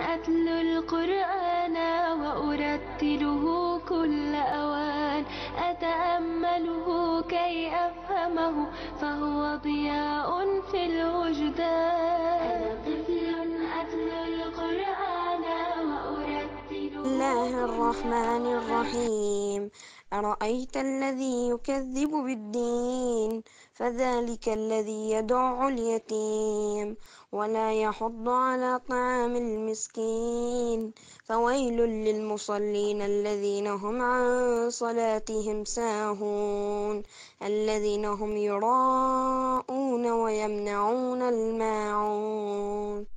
أتلو القرآن وأرتله كل أوان أتأمله كي أفهمه فهو ضياء في الوجدان أنا طفل أتلو القرآن وأرتله. بسم الله الرحمن الرحيم. أرأيت الذي يكذب بالدين فذلك الذي يدع اليتيم ولا يحض على طعام المسكين فويل للمصلين الذين هم عن صلاتهم ساهون الذين هم يراءون ويمنعون الماعون.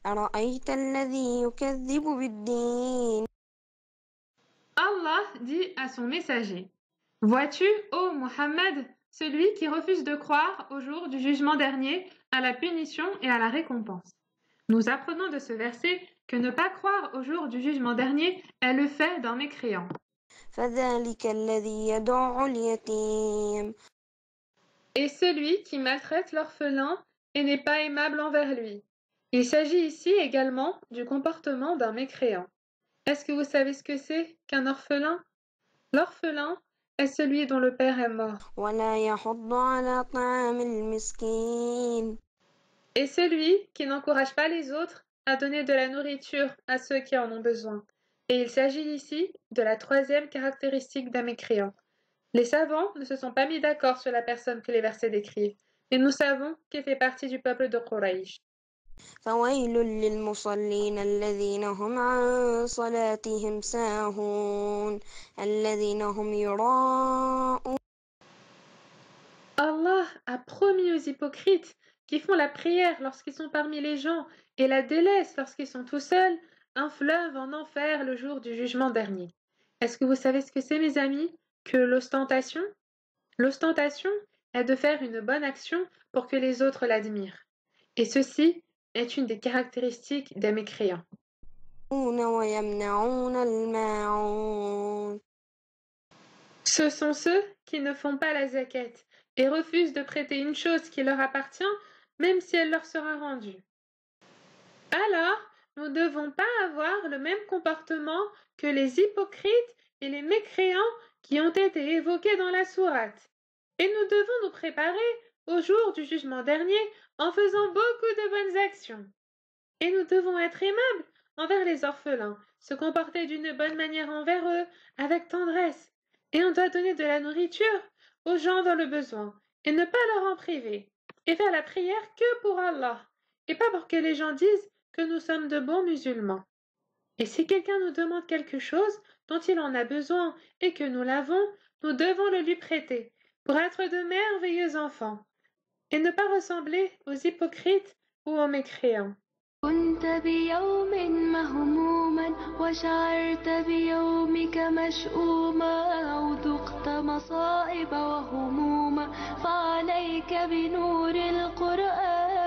أرأيت الذي يكذب بالدين. Allah dit à son messager: Vois-tu, ô Mohammed, celui qui refuse de croire au jour du jugement dernier, à la punition et à la récompense. Nous apprenons de ce verset que ne pas croire au jour du jugement dernier est le fait d'un mécréant. فذلك الذي يدع اليتيم. Et celui qui maltraite l'orphelin et n'est pas aimable envers lui. Il s'agit ici également du comportement d'un mécréant. Est-ce que vous savez ce que c'est qu'un orphelin? L'orphelin est celui dont le père est mort. ولا يحض على طعام المسكين. Et celui qui n'encourage pas les autres à donner de la nourriture à ceux qui en ont besoin. Et il s'agit ici de la troisième caractéristique d'un mécréant. Les savants ne se sont pas mis d'accord sur la personne que les versets décrivent, mais nous savons qu'il fait partie du peuple de Quraysh. فويل للمصلين الذين هم عن صلاتهم ساهون الذين هم يراءون. Allah a promis aux hypocrites qui font la prière lorsqu'ils sont parmi les gens et la délaissent lorsqu'ils sont tout seuls, un fleuve en enfer le jour du jugement dernier. Est-ce que vous savez ce que c'est, mes amis, que l'ostentation? L'ostentation est de faire une bonne action pour que les autres l'admirent. Et ceci est une des caractéristiques des mécréants. ويمنعون الماعون. Ce sont ceux qui ne font pas la zakat et refusent de prêter une chose qui leur appartient, même si elle leur sera rendue. Alors, nous ne devons pas avoir le même comportement que les hypocrites et les mécréants qui ont été évoqués dans la sourate. Et nous devons nous préparer au jour du jugement dernier en faisant beaucoup de bonnes actions. Et nous devons être aimables envers les orphelins, se comporter d'une bonne manière envers eux, avec tendresse. Et on doit donner de la nourriture aux gens dans le besoin, et ne pas leur en priver, et faire la prière que pour Allah, et pas pour que les gens disent que nous sommes de bons musulmans. Et si quelqu'un nous demande quelque chose dont il en a besoin et que nous l'avons, nous devons le lui prêter, pour être de merveilleux enfants, et ne pas ressembler aux hypocrites ou aux mécréants. كنت بيوم مهموما وشعرت بيومك مشؤوما أو ذقت مصائب وهموما فعليك بنور القرآن